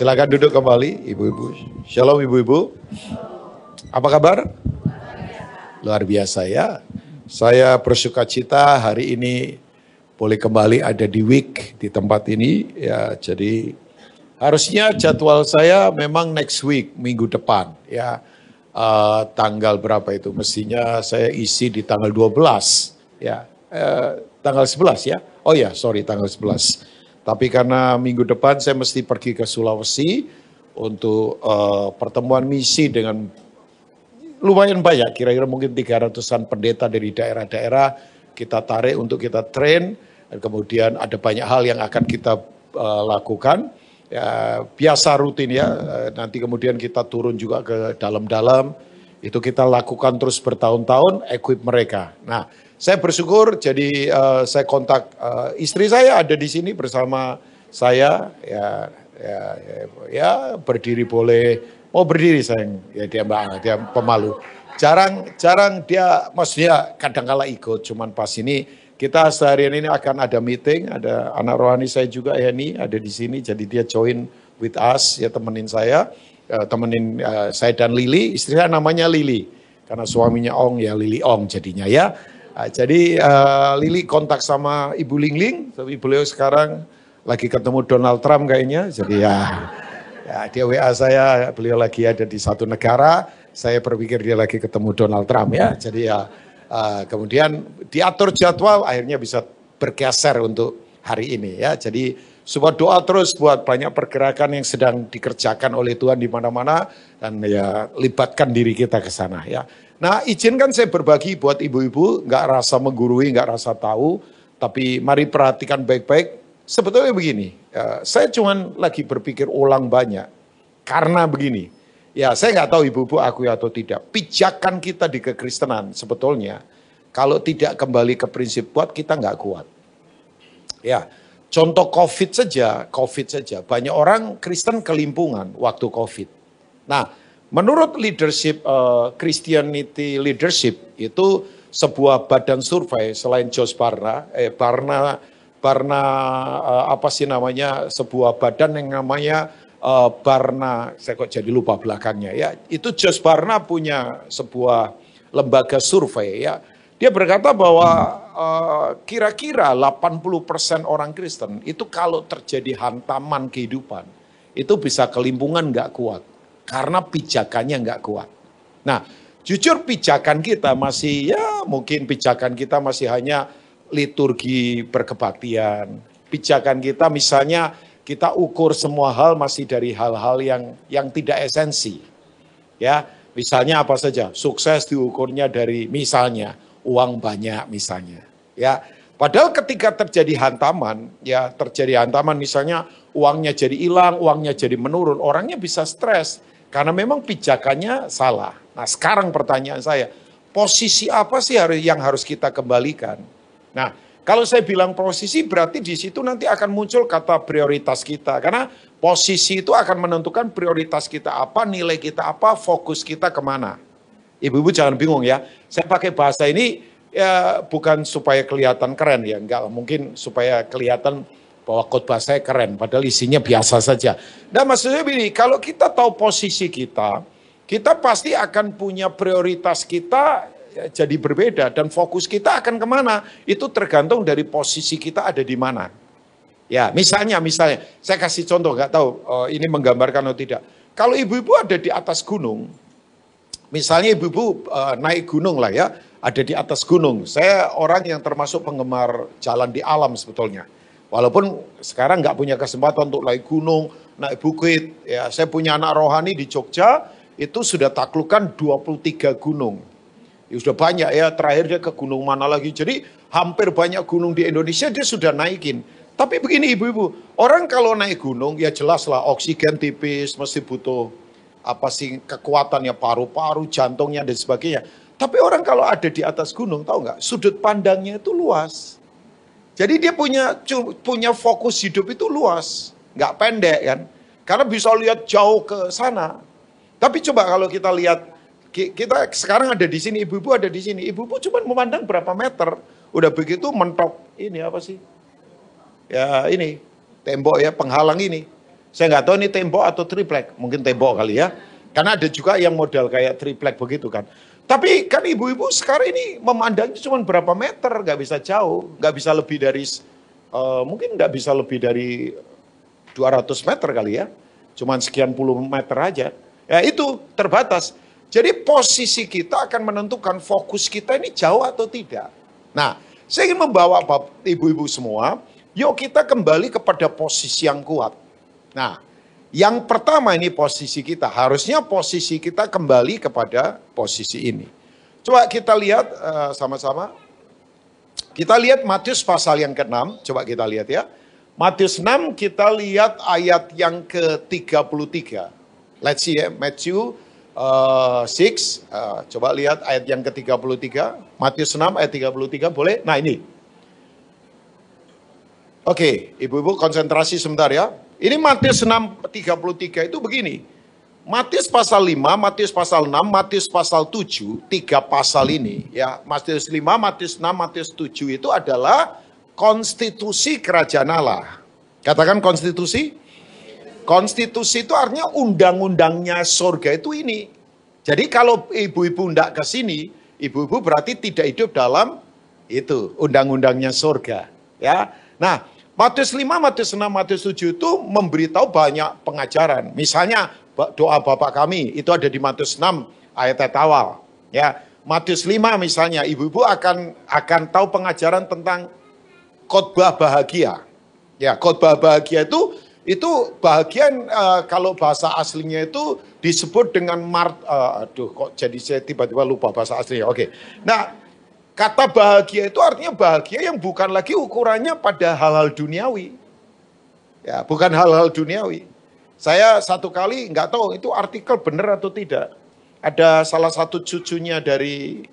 Silakan duduk kembali, ibu-ibu. Shalom ibu-ibu. Apa kabar? Luar biasa ya. Saya bersuka cita hari ini boleh kembali ada di week di tempat ini. Ya, jadi harusnya jadwal saya memang next week, minggu depan. Ya, tanggal berapa itu? Mestinya saya isi di tanggal 12. Ya, tanggal 11 ya. Oh ya, sorry tanggal 11. Tapi karena minggu depan saya mesti pergi ke Sulawesi untuk pertemuan misi dengan lumayan banyak, kira-kira mungkin 300-an pendeta dari daerah-daerah kita tarik untuk kita train, dan kemudian ada banyak hal yang akan kita lakukan. Ya, biasa rutin ya, nanti kemudian kita turun juga ke dalam-dalam, itu kita lakukan terus bertahun-tahun, equip mereka. Nah, saya bersyukur, jadi saya kontak istri saya ada di sini bersama saya, ya berdiri boleh, mau berdiri sayang, ya dia pemalu. Jarang dia, maksudnya kadang-kala ikut, cuman pas ini kita seharian ini akan ada meeting, ada anak rohani saya juga Heni ada di sini, jadi dia join with us, ya temenin saya, saya dan Lili, istri saya namanya Lili, karena suaminya Ong ya Lili Ong jadinya ya. Jadi Lili kontak sama Ibu Lingling, tapi beliau sekarang lagi ketemu Donald Trump kayaknya, jadi ya dia WA saya, beliau lagi ada di satu negara, saya berpikir dia lagi ketemu Donald Trump ya, jadi ya kemudian diatur jadwal, akhirnya bisa bergeser untuk hari ini ya, jadi support doa terus buat banyak pergerakan yang sedang dikerjakan oleh Tuhan di mana-mana, dan ya libatkan diri kita ke sana ya. Nah, izinkan saya berbagi buat ibu-ibu, nggak rasa menggurui, nggak rasa tahu, tapi mari perhatikan baik-baik. Sebetulnya begini, saya cuman lagi berpikir ulang banyak, karena begini, ya saya nggak tahu ibu-ibu akui atau tidak, pijakan kita di kekristenan sebetulnya, kalau tidak kembali ke prinsip buat kita nggak kuat. Ya, contoh COVID saja, banyak orang Kristen kelimpungan waktu COVID. Nah, menurut leadership, Christianity Leadership itu sebuah badan survei selain Josh Barna, sebuah badan yang namanya Barna, saya kok jadi lupa belakangnya ya. Itu Josh Barna punya sebuah lembaga survei ya. Dia berkata bahwa kira-kira 80% orang Kristen itu kalau terjadi hantaman kehidupan itu bisa kelimpungan nggak kuat. Karena pijakannya nggak kuat. Nah, jujur pijakan kita masih, ya mungkin pijakan kita masih hanya liturgi berkebaktian. Pijakan kita misalnya kita ukur semua hal masih dari hal-hal yang tidak esensi. Ya, misalnya apa saja, sukses diukurnya dari misalnya uang banyak misalnya. Ya, padahal ketika terjadi hantaman, misalnya uangnya jadi hilang, uangnya jadi menurun, orangnya bisa stres. Karena memang pijakannya salah. Nah sekarang pertanyaan saya, posisi apa sih yang harus kita kembalikan? Nah kalau saya bilang posisi berarti di situ nanti akan muncul kata prioritas kita. Karena posisi itu akan menentukan prioritas kita apa, nilai kita apa, fokus kita kemana. Ibu-ibu jangan bingung ya, saya pakai bahasa ini ya bukan supaya kelihatan keren ya, enggak, mungkin supaya kelihatan bahwa khotbah saya keren, padahal isinya biasa saja. Nah maksudnya begini, kalau kita tahu posisi kita pasti akan punya prioritas kita ya, jadi berbeda, dan fokus kita akan kemana, itu tergantung dari posisi kita ada di mana. Ya misalnya, saya kasih contoh, nggak tahu ini menggambarkan atau tidak. Kalau ibu-ibu ada di atas gunung, misalnya ibu-ibu naik gunung lah ya, ada di atas gunung. Saya orang yang termasuk penggemar jalan di alam sebetulnya. Walaupun sekarang nggak punya kesempatan untuk naik gunung, naik bukit. Ya, saya punya anak rohani di Jogja, itu sudah taklukkan 23 gunung. Ya, sudah banyak ya, terakhir dia ke gunung mana lagi. Jadi hampir banyak gunung di Indonesia dia sudah naikin. Tapi begini ibu-ibu, orang kalau naik gunung ya jelas lah oksigen tipis, mesti butuh kekuatannya paru-paru, jantungnya dan sebagainya. Tapi orang kalau ada di atas gunung, tahu nggak, sudut pandangnya itu luas. Jadi dia punya fokus hidup itu luas, nggak pendek kan. Karena bisa lihat jauh ke sana. Tapi coba kalau kita lihat, kita sekarang ada di sini, ibu-ibu ada di sini. Ibu-ibu cuma memandang berapa meter, udah begitu mentok ini apa sih? Ya ini, tembok ya, penghalang ini. Saya nggak tahu ini tembok atau triplek, mungkin tembok kali ya. Karena ada juga yang model kayak triplek begitu kan. Tapi kan ibu-ibu sekarang ini memandangnya cuma berapa meter, nggak bisa jauh, nggak bisa lebih dari, mungkin nggak bisa lebih dari 200 meter kali ya. Cuman sekian puluh meter aja. Ya itu terbatas. Jadi posisi kita akan menentukan fokus kita ini jauh atau tidak. Nah, saya ingin membawa ibu-ibu semua, yuk kita kembali kepada posisi yang kuat. Nah, yang pertama ini posisi kita, harusnya posisi kita kembali kepada posisi ini. Coba kita lihat sama-sama. Kita lihat Matius pasal yang ke-6, coba kita lihat ya. Matius 6 kita lihat ayat yang ke-33. Let's see ya, Matthew 6, coba lihat ayat yang ke-33. Matius 6 ayat 33, boleh? Nah ini. Oke, ibu-ibu konsentrasi sebentar ya. Ini Matius 6:33 itu begini. Matius pasal 5, Matius pasal 6, Matius pasal 7, 3 pasal ini ya. Matius 5, Matius 6, Matius 7 itu adalah konstitusi kerajaan Allah. Katakan konstitusi. Konstitusi itu artinya undang-undangnya surga itu ini. Jadi kalau ibu-ibu enggak ke sini, ibu-ibu berarti tidak hidup dalam itu undang-undangnya surga ya. Nah, Matius 5, Matius 6, Matius 7 itu memberitahu banyak pengajaran. Misalnya doa Bapa kami itu ada di Matius 6 ayat awal. Ya, Matius 5 misalnya ibu-ibu akan tahu pengajaran tentang khotbah bahagia. Ya, khotbah bahagia itu bahagian kalau bahasa aslinya itu disebut dengan kok jadi saya tiba-tiba lupa bahasa aslinya. Oke. Nah, kata bahagia itu artinya bahagia yang bukan lagi ukurannya pada hal-hal duniawi. Ya, bukan hal-hal duniawi. Saya satu kali nggak tahu itu artikel benar atau tidak. Ada salah satu cucunya dari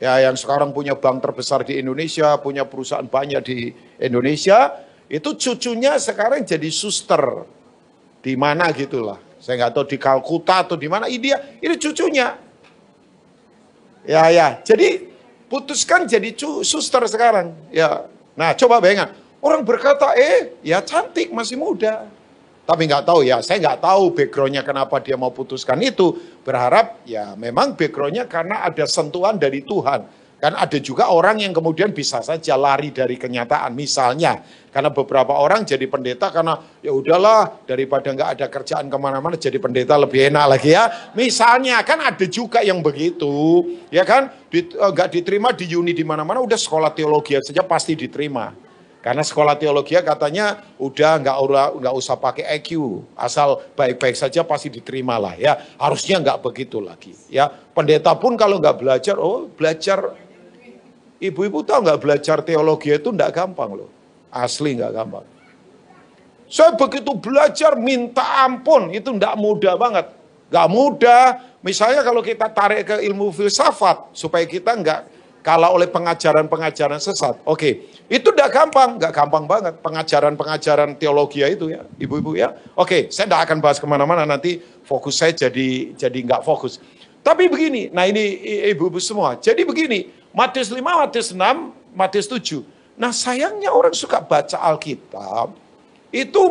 ya yang sekarang punya bank terbesar di Indonesia, punya perusahaan banyak di Indonesia, itu cucunya sekarang jadi suster di mana gitulah. Saya nggak tahu di Kalkuta atau di mana. Ini cucunya. Ya. Jadi putuskan jadi suster sekarang. Ya. Nah, coba bayangkan. Orang berkata, ya cantik, masih muda. Tapi nggak tahu ya, saya nggak tahu backgroundnya kenapa dia mau putuskan itu. Berharap ya memang backgroundnya karena ada sentuhan dari Tuhan. Kan ada juga orang yang kemudian bisa saja lari dari kenyataan. Misalnya, karena beberapa orang jadi pendeta karena ya udahlah daripada nggak ada kerjaan kemana-mana jadi pendeta lebih enak lagi ya. Misalnya kan ada juga yang begitu, ya kan? Nggak diterima di uni di mana-mana, udah sekolah teologi saja pasti diterima. Karena sekolah teologi katanya udah nggak usah pakai IQ, asal baik-baik saja pasti diterima lah ya. Harusnya nggak begitu lagi ya. Pendeta pun kalau nggak belajar, belajar. Ibu-ibu tahu nggak belajar teologi itu nggak gampang loh, asli nggak gampang. Saya begitu belajar minta ampun itu nggak mudah banget, nggak mudah. Misalnya kalau kita tarik ke ilmu filsafat supaya kita nggak kalah oleh pengajaran-pengajaran sesat. Oke, itu nggak gampang banget pengajaran-pengajaran teologi itu ya, ibu-ibu ya. Oke, saya nggak akan bahas kemana-mana, nanti fokus saya jadi nggak fokus. Tapi begini, nah ini ibu-ibu semua, jadi begini, Matius 5, Matius 6, Matius 7. Nah sayangnya orang suka baca Alkitab, itu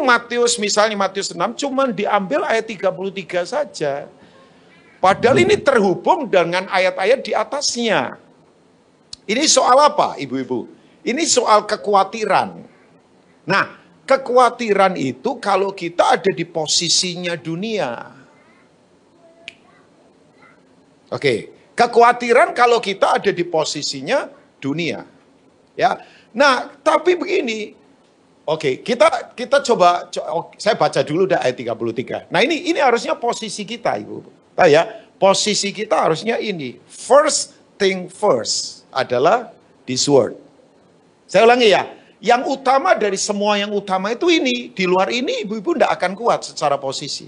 misalnya Matius 6 cuma diambil ayat 33 saja. Padahal ini terhubung dengan ayat-ayat di atasnya. Ini soal apa, ibu-ibu? Ini soal kekhawatiran. Nah, kekhawatiran itu kalau kita ada di posisinya dunia. Oke, kekhawatiran kalau kita ada di posisinya dunia. Ya. Nah, tapi begini. Oke, kita coba saya baca dulu dah ayat 33. Nah, ini harusnya posisi kita, Ibu. Nah, ya, posisi kita harusnya ini. First thing first adalah this word. Saya ulangi ya, yang utama dari semua yang utama itu ini. Di luar ini ibu-ibu tidak akan kuat secara posisi.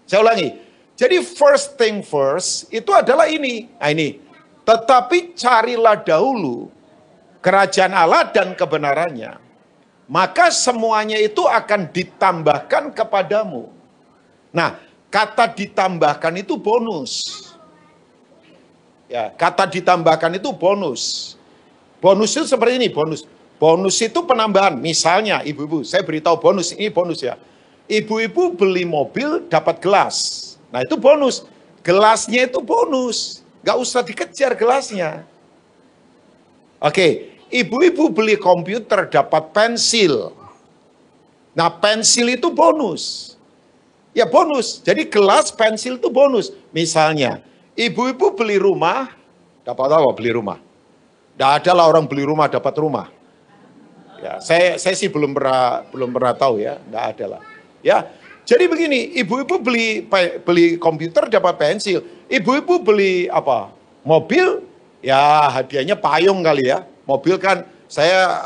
Saya ulangi, jadi first thing first itu adalah ini. Nah ini, tetapi carilah dahulu kerajaan Allah dan kebenarannya. Maka semuanya itu akan ditambahkan kepadamu. Nah, kata ditambahkan itu bonus. Ya, kata ditambahkan itu bonus. Bonus itu seperti ini, bonus. Bonus itu penambahan. Misalnya, ibu-ibu, saya beritahu bonus, ini bonus ya. Ibu-ibu beli mobil dapat gelas. Nah itu bonus. Gelasnya itu bonus. Gak usah dikejar gelasnya. Oke, ibu-ibu beli komputer dapat pensil. Nah pensil itu bonus. Ya bonus. Jadi gelas pensil itu bonus. Misalnya, ibu-ibu beli rumah, dapat apa beli rumah? Tidak ada lah orang beli rumah dapat rumah. Ya, saya sih belum pernah tahu ya, tidak ada lah. Ya, jadi begini, ibu-ibu beli komputer dapat pensil, ibu-ibu beli apa? Mobil, ya hadiahnya payung kali ya. Mobil kan saya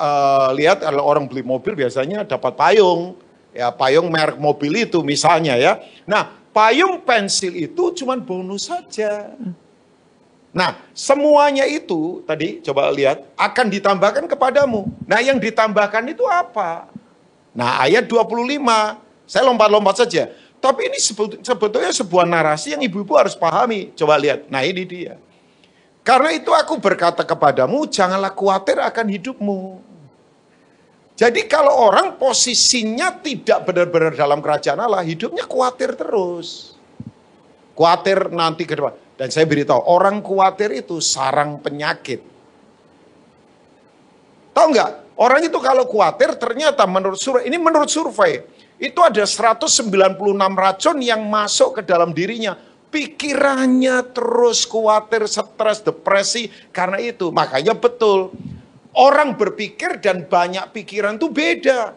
lihat kalau orang beli mobil biasanya dapat payung. Ya, payung merek mobil itu misalnya ya. Nah, payung pensil itu cuma bonus saja. Nah, semuanya itu tadi coba lihat akan ditambahkan kepadamu. Nah, yang ditambahkan itu apa? Nah, ayat 25. Saya lompat-lompat saja. Tapi ini sebetulnya sebuah narasi yang ibu-ibu harus pahami. Coba lihat. Nah, ini dia. Karena itu aku berkata kepadamu, janganlah khawatir akan hidupmu. Jadi kalau orang posisinya tidak benar-benar dalam kerajaan Allah, hidupnya khawatir terus. Khawatir nanti ke depan. Dan saya beritahu, orang khawatir itu sarang penyakit. Tahu nggak? Orang itu kalau khawatir ternyata menurut survei, itu ada 196 racun yang masuk ke dalam dirinya. Pikirannya terus khawatir, stres, depresi. Karena itu, makanya betul. Orang berpikir dan banyak pikiran itu beda.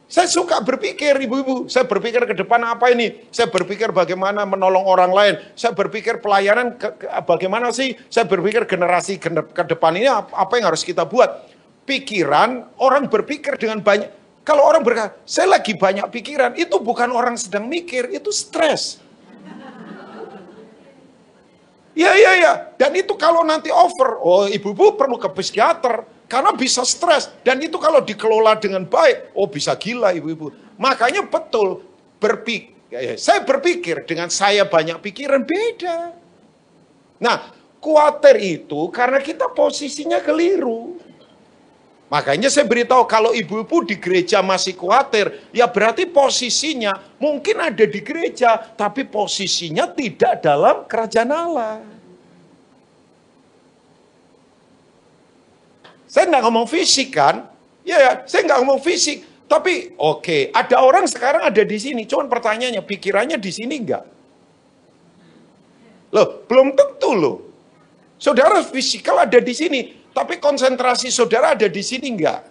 Saya suka berpikir, ibu-ibu. Saya berpikir ke depan apa ini? Saya berpikir bagaimana menolong orang lain. Saya berpikir pelayanan bagaimana sih? Saya berpikir generasi ke depan ini apa yang harus kita buat. Pikiran, orang berpikir dengan banyak. Kalau orang berkata, saya lagi banyak pikiran. Itu bukan orang sedang mikir, itu stres. Ya. Dan itu kalau nanti over, oh ibu-ibu perlu ke psikiater. Karena bisa stres. Dan itu kalau dikelola dengan baik, oh bisa gila ibu-ibu. Makanya betul, saya berpikir dengan saya banyak pikiran beda. Nah, khawatir itu karena kita posisinya keliru. Makanya saya beritahu kalau ibu-ibu di gereja masih khawatir, ya berarti posisinya mungkin ada di gereja, tapi posisinya tidak dalam kerajaan Allah. Saya nggak ngomong fisik kan, ya saya nggak ngomong fisik, tapi oke, ada orang sekarang ada di sini, cuman pertanyaannya pikirannya di sini enggak? Loh, belum tentu loh. Saudara fisikal ada di sini, tapi konsentrasi saudara ada di sini enggak?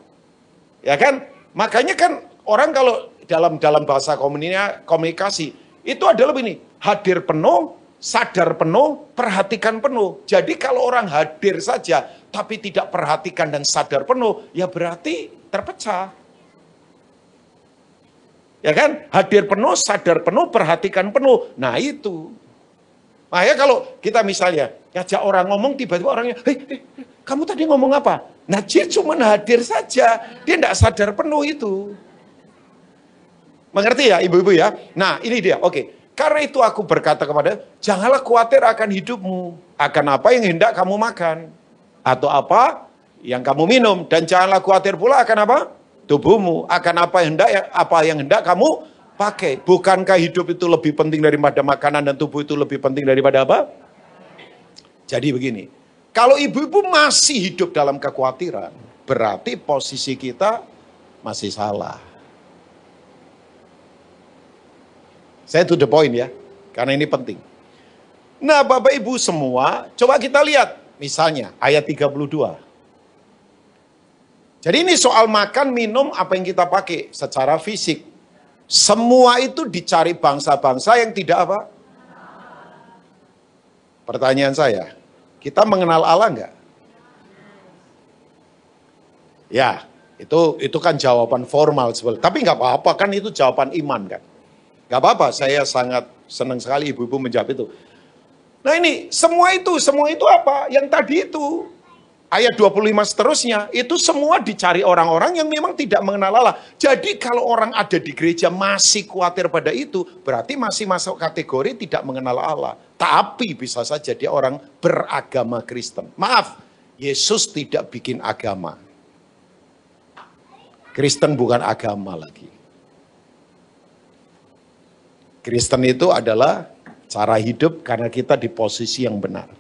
Ya kan? Makanya kan orang kalau dalam bahasa komunikasi itu adalah begini, hadir penuh, sadar penuh, perhatikan penuh. Jadi kalau orang hadir saja tapi tidak perhatikan dan sadar penuh, ya berarti terpecah. Ya kan? Hadir penuh, sadar penuh, perhatikan penuh. Nah itu. Makanya kalau kita misalnya ngajak orang ngomong, tiba-tiba orangnya, hei, kamu tadi ngomong apa? Nah dia cuma hadir saja, dia tidak sadar penuh itu. Mengerti ya ibu-ibu ya? Nah ini dia, oke. Karena itu aku berkata kepada, janganlah khawatir akan hidupmu, akan apa yang hendak kamu makan, atau apa yang kamu minum, dan janganlah khawatir pula akan apa? Tubuhmu, akan apa yang hendak kamu pakai. Bukankah hidup itu lebih penting daripada makanan dan tubuh itu lebih penting daripada apa? Jadi begini, kalau ibu-ibu masih hidup dalam kekhawatiran, berarti posisi kita masih salah. Saya to the point ya, karena ini penting. Nah Bapak Ibu semua, coba kita lihat. Misalnya ayat 32. Jadi ini soal makan, minum, apa yang kita pakai secara fisik. Semua itu dicari bangsa-bangsa yang tidak apa? Pertanyaan saya, kita mengenal Allah enggak? Ya, itu kan jawaban formal sebenarnya. Tapi enggak apa-apa, kan itu jawaban iman kan. Enggak apa-apa, saya sangat senang sekali ibu-ibu menjawab itu. Nah ini, semua itu apa? Yang tadi itu. Ayat 25 seterusnya, itu semua dicari orang-orang yang memang tidak mengenal Allah. Jadi kalau orang ada di gereja masih khawatir pada itu, berarti masih masuk kategori tidak mengenal Allah. Tapi bisa saja dia orang beragama Kristen. Maaf, Yesus tidak bikin agama. Kristen bukan agama lagi. Kristen itu adalah cara hidup karena kita di posisi yang benar.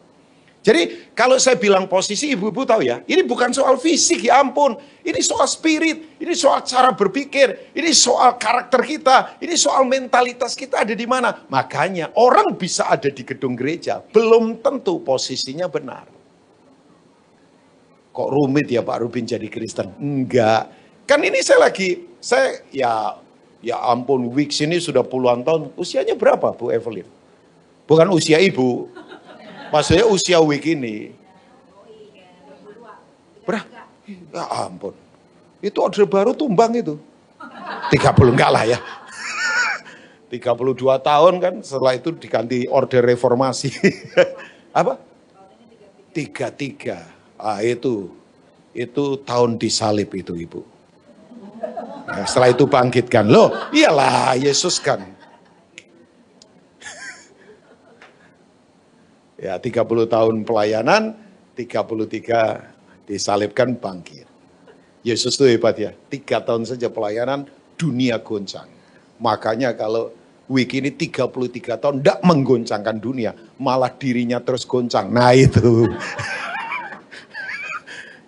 Jadi kalau saya bilang posisi, ibu-ibu tahu ya, ini bukan soal fisik, ya ampun. Ini soal spirit, ini soal cara berpikir, ini soal karakter kita, ini soal mentalitas kita ada di mana. Makanya orang bisa ada di gedung gereja, belum tentu posisinya benar. Kok rumit ya Pak Rubin jadi Kristen? Enggak. Kan ini ya ampun, Wix ini sudah puluhan tahun. Usianya berapa Bu Evelyn? Bukan usia ibu. Maksudnya usia Wix ini. Berapa? Ya ampun. Itu order baru tumbang itu. 30 enggak lah ya. 32 tahun kan, setelah itu diganti order reformasi. Apa? 33. Ah itu tahun disalib itu Ibu. Nah, setelah itu bangkitkan. Loh, iyalah Yesus kan. Ya 30 tahun pelayanan, 33 disalibkan bangkit. Yesus itu hebat ya, 3 tahun saja pelayanan, dunia goncang. Makanya kalau Wiki ini 33 tahun tidak menggoncangkan dunia, malah dirinya terus goncang. Nah itu.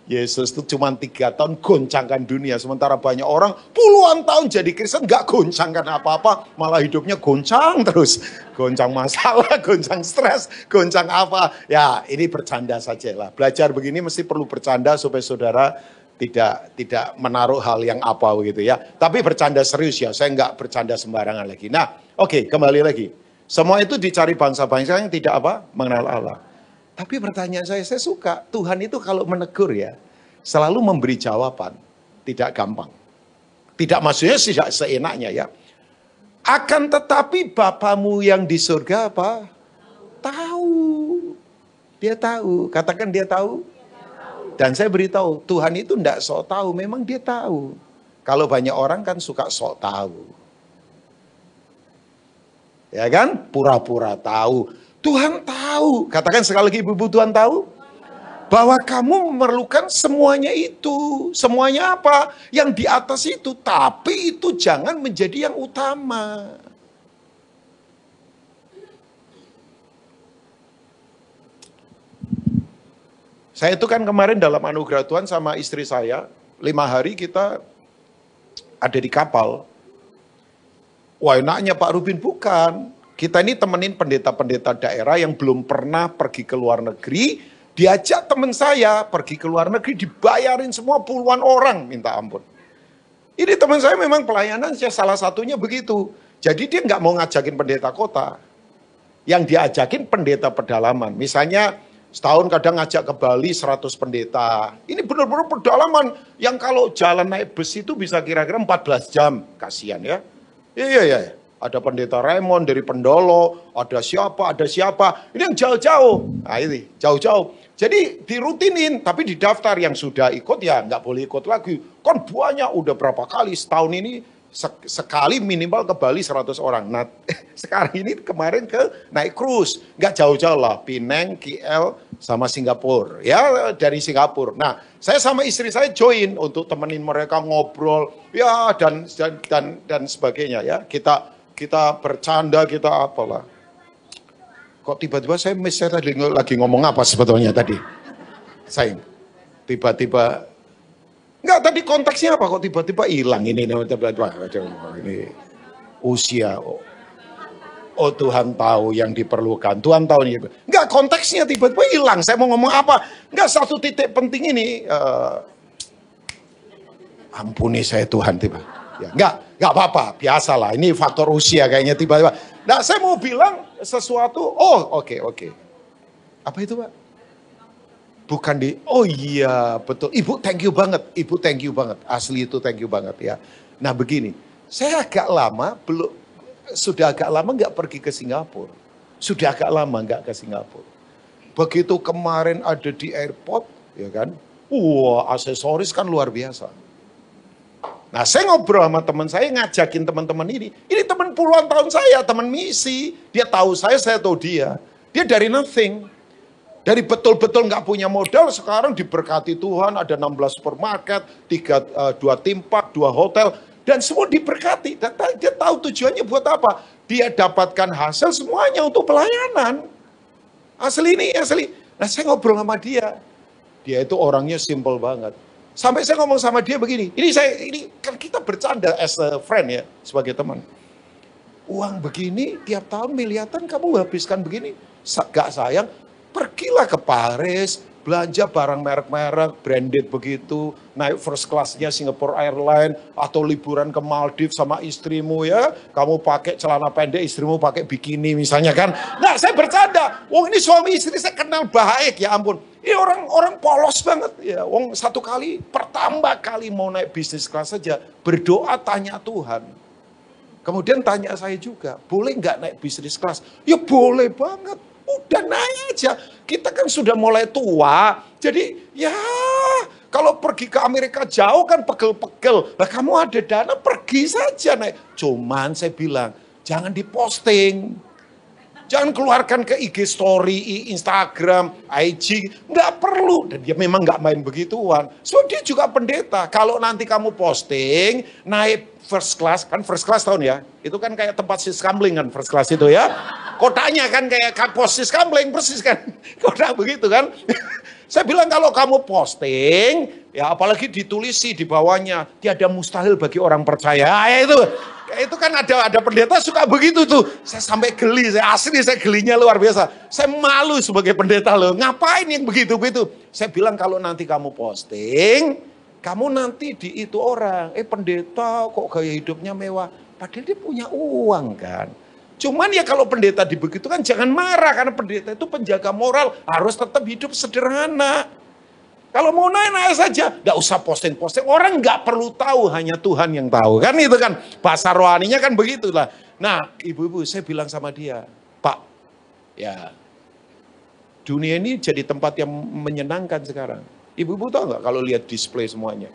Yesus itu cuma 3 tahun goncangkan dunia. Sementara banyak orang puluhan tahun jadi Kristen gak goncangkan apa-apa. Malah hidupnya goncang terus. Goncang masalah, goncang stres, goncang apa. Ya ini bercanda saja lah. Belajar begini mesti perlu bercanda supaya saudara tidak menaruh hal yang apa gitu ya. Tapi bercanda serius ya. Saya gak bercanda sembarangan lagi. Nah oke, kembali lagi. Semua itu dicari bangsa-bangsa yang tidak apa? Mengenal Allah. Tapi pertanyaan saya suka, Tuhan itu kalau menegur ya, selalu memberi jawaban, tidak gampang. Tidak maksudnya tidak seenaknya ya. Akan tetapi Bapamu yang di surga apa? Tahu. Dia tahu, katakan dia tahu. Dan saya beritahu, Tuhan itu tidak sok tahu, memang dia tahu. Kalau banyak orang kan suka sok tahu. Ya kan? Pura-pura tahu. Tuhan tahu, katakan sekali lagi ibu-ibu, Tuhan tahu bahwa kamu memerlukan semuanya itu. Semuanya apa? Yang di atas itu, tapi itu jangan menjadi yang utama. Saya itu kan kemarin dalam anugerah Tuhan sama istri saya, 5 hari kita ada di kapal. Wah enaknya Pak Rubin, bukan. Kita ini temenin pendeta-pendeta daerah yang belum pernah pergi ke luar negeri. Diajak teman saya pergi ke luar negeri, dibayarin semua puluhan orang, minta ampun. Ini teman saya memang pelayanan salah satunya begitu. Jadi dia nggak mau ngajakin pendeta kota. Yang diajakin pendeta pedalaman. Misalnya setahun kadang ngajak ke Bali 100 pendeta. Ini benar-benar pedalaman yang kalau jalan naik bus itu bisa kira-kira 14 jam. Kasihan ya. Iya. Ada pendeta Raymond dari Pendolo, ada siapa. Ini yang jauh-jauh. Nah ini, jauh-jauh. Jadi dirutinin, tapi didaftar yang sudah ikut ya nggak boleh ikut lagi. Kan banyak, udah berapa kali setahun ini, sekali minimal ke Bali 100 orang. Nah sekarang ini kemarin naik cruise. Nggak jauh-jauh lah, Penang, KL, sama Singapura. Ya dari Singapura. Nah saya sama istri saya join untuk temenin mereka ngobrol. Ya dan sebagainya ya. Kita bercanda, kita apalah. Kok tiba-tiba saya miss, saya lagi ngomong apa sebetulnya tadi? Saya tiba-tiba, enggak tadi konteksnya apa? Kok tiba-tiba hilang ini usia. Oh Tuhan tahu yang diperlukan, Tuhan tahu ini. Enggak, konteksnya tiba-tiba hilang. Saya mau ngomong apa? Enggak, satu titik penting ini. Ampuni saya Tuhan tiba. Ya, enggak apa-apa, biasalah. Ini faktor usia kayaknya tiba-tiba. Nah, saya mau bilang sesuatu. Oh, oke. Apa itu, Pak? Bukan oh iya, betul. Ibu thank you banget. Asli itu thank you banget ya. Nah, begini. Saya sudah agak lama nggak pergi ke Singapura. Nggak ke Singapura. Begitu kemarin ada di airport, ya kan? Wah, aksesoris kan luar biasa. Nah saya ngobrol sama teman saya, ngajakin teman-teman ini teman puluhan tahun saya, teman misi. Dia tahu saya tahu dia. Dia dari nothing. Dari betul-betul nggak punya modal, sekarang diberkati Tuhan, ada 16 supermarket, 2 theme park, 2 hotel. Dan semua diberkati. Dan dia tahu tujuannya buat apa. Dia dapatkan hasil semuanya untuk pelayanan. Asli ini, asli. Nah saya ngobrol sama dia. Dia itu orangnya simple banget. Sampai saya ngomong sama dia begini. Ini kan kita bercanda as a friend ya. Sebagai teman. Uang begini tiap tahun miliaran kamu habiskan begini. Gak sayang. Pergilah ke Paris. Belanja barang merek-merek, branded begitu, naik first class-nya Singapore Airlines, atau liburan ke Maldives sama istrimu ya, kamu pakai celana pendek, istrimu pakai bikini misalnya kan. Nah saya bercanda, wong ini suami istri saya kenal baik ya ampun. Ini orang polos banget ya, wong pertama kali mau naik bisnis kelas saja, berdoa tanya Tuhan. Kemudian tanya saya juga, boleh nggak naik bisnis kelas? Ya boleh banget. Udah naik aja, kita kan sudah mulai tua, jadi ya kalau pergi ke Amerika jauh kan pegel-pegel, lah kamu ada dana pergi saja naik. Cuman saya bilang, jangan diposting, jangan keluarkan ke IG story, Instagram, IG, nggak perlu. Dan dia memang nggak main begituan, so dia juga pendeta, kalau nanti kamu posting, naik first class, kan first class tahun ya, itu kan kayak tempat siskamling kan first class itu ya. Kotaknya kan kayak posis kampleng persis kan. Kotak begitu kan. Saya bilang kalau kamu posting, ya apalagi ditulisi di bawahnya, tiada mustahil bagi orang percaya. Ya itu kan ada pendeta suka begitu tuh. Saya sampai geli, saya gelinya luar biasa. Saya malu sebagai pendeta loh. Ngapain yang begitu-begitu? Saya bilang kalau nanti kamu posting, kamu nanti di itu orang, pendeta kok gaya hidupnya mewah. Padahal dia punya uang kan. Cuman ya kalau pendeta dibegitu kan jangan marah, karena pendeta itu penjaga moral, harus tetap hidup sederhana. Kalau mau naik saja, nggak usah posting-posting, orang nggak perlu tahu, hanya Tuhan yang tahu. Kan itu kan, bahasa rohaninya kan begitulah. Nah ibu-ibu saya bilang sama dia, Pak, ya dunia ini jadi tempat yang menyenangkan sekarang. Ibu-ibu tahu nggak kalau lihat display semuanya?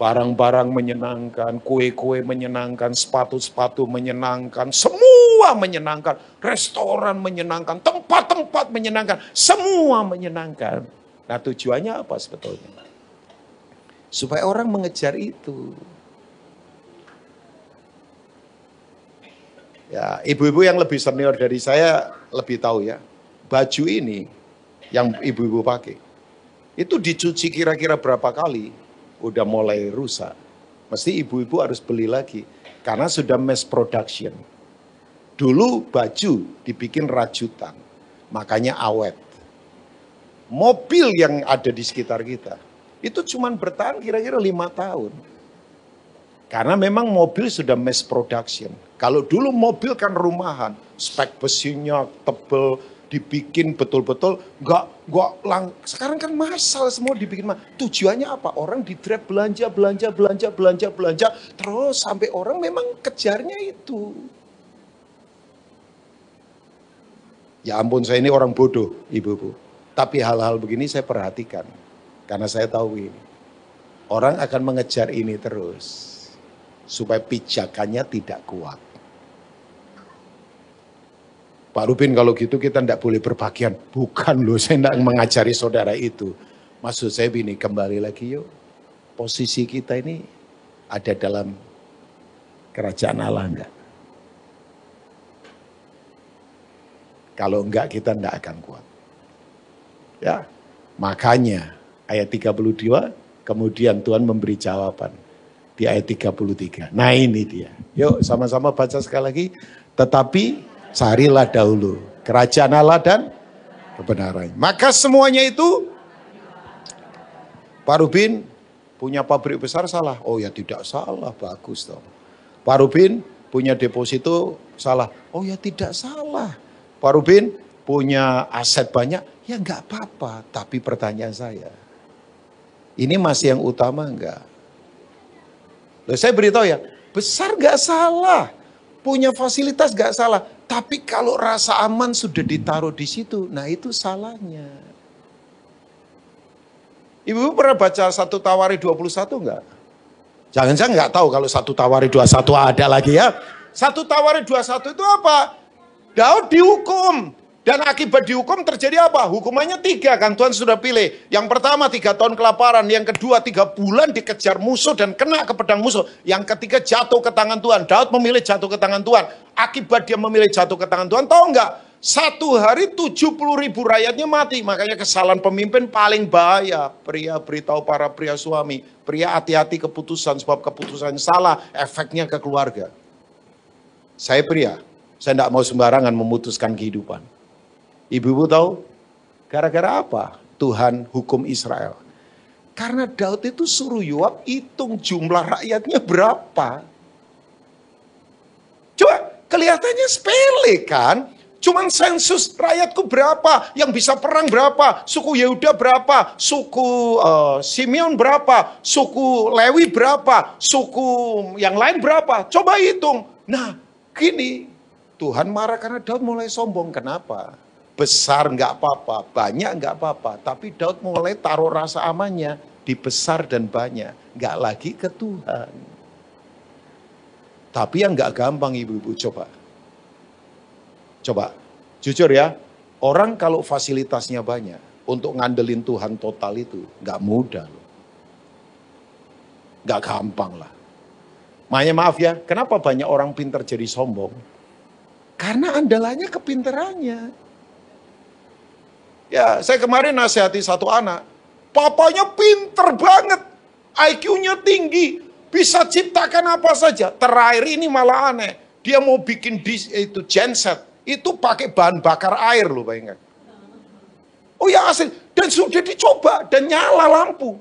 Barang-barang menyenangkan, kue-kue menyenangkan, sepatu-sepatu menyenangkan, semua menyenangkan. Restoran menyenangkan, tempat-tempat menyenangkan, semua menyenangkan. Nah tujuannya apa sebetulnya? Supaya orang mengejar itu. Ya, ibu-ibu yang lebih senior dari saya lebih tahu ya. Baju ini yang ibu-ibu pakai, itu dicuci kira-kira berapa kali? Udah mulai rusak. Mesti ibu-ibu harus beli lagi. Karena sudah mass production. Dulu baju dibikin rajutan. Makanya awet. Mobil yang ada di sekitar kita. Itu cuma bertahan kira-kira 5 tahun. Karena memang mobil sudah mass production. Kalau dulu mobil kan rumahan. Spek besinya tebel. Dibikin betul-betul sekarang kan massal semua dibikin. Tujuannya apa? Orang di Grab belanja terus sampai orang memang kejarnya itu. Ya ampun, saya ini orang bodoh, ibu-ibu. Tapi hal-hal begini saya perhatikan. Karena saya tahu ini. Orang akan mengejar ini terus. Supaya pijakannya tidak kuat. Pak Rubin kalau gitu kita tidak boleh berbagian. Bukan loh, saya tidak mengajari saudara itu. Maksud saya begini, kembali lagi yuk. Posisi kita ini ada dalam kerajaan Allah enggak? Kalau enggak kita tidak akan kuat. Ya, makanya ayat 32 kemudian Tuhan memberi jawaban di ayat 33. Nah ini dia. Yuk sama-sama baca sekali lagi. Tetapi carilah dahulu kerajaan Allah dan kebenarannya. Maka semuanya itu, Pak Rubin punya pabrik besar salah. Oh ya tidak salah, bagus toh. Pak Rubin punya deposito salah. Oh ya tidak salah. Pak Rubin punya aset banyak. Ya enggak apa-apa. Tapi pertanyaan saya, ini masih yang utama enggak? Loh, saya beritahu ya, besar enggak salah. Punya fasilitas enggak salah. Tapi kalau rasa aman sudah ditaruh di situ, nah itu salahnya. Ibu pernah baca 1 Tawari 21 enggak? Jangan-jangan enggak tahu kalau 1 Tawari 21 ada lagi ya. 1 Tawari 21 itu apa? Daud dihukum. Dan akibat dihukum terjadi apa? Hukumannya 3 kan Tuhan sudah pilih. Yang pertama 3 tahun kelaparan. Yang kedua 3 bulan dikejar musuh dan kena ke pedang musuh. Yang ketiga jatuh ke tangan Tuhan. Daud memilih jatuh ke tangan Tuhan. Akibat dia memilih jatuh ke tangan Tuhan, tahu nggak? 1 hari 70.000 rakyatnya mati. Makanya kesalahan pemimpin paling bahaya. Pria beritahu para pria suami. Pria hati-hati keputusan, sebab keputusan salah efeknya ke keluarga. Saya pria. Saya tidak mau sembarangan memutuskan kehidupan. Ibu-ibu tahu, gara-gara apa Tuhan hukum Israel? Karena Daud itu suruh Yoab hitung jumlah rakyatnya berapa. Coba, kelihatannya sepele kan? Cuman sensus rakyatku berapa, yang bisa perang berapa, suku Yehuda berapa, suku Simeon berapa, suku Lewi berapa, suku yang lain berapa. Coba hitung. Nah, gini, Tuhan marah karena Daud mulai sombong. Kenapa? Besar nggak apa-apa, banyak nggak apa-apa. Tapi Daud mulai taruh rasa amannya di besar dan banyak. Nggak lagi ke Tuhan. Tapi yang nggak gampang ibu-ibu, coba, jujur ya. Orang kalau fasilitasnya banyak, untuk ngandelin Tuhan total itu nggak mudah loh. Nggak gampang lah. Makanya maaf ya, kenapa banyak orang pintar jadi sombong? Karena andalannya kepinterannya. Ya, saya kemarin nasihati satu anak. Papanya pinter banget. IQ-nya tinggi. Bisa ciptakan apa saja. Terakhir ini malah aneh. Dia mau bikin itu genset. Itu pakai bahan bakar air loh, bayangkan. Oh ya asli. Dan sudah dicoba. Dan nyala lampu.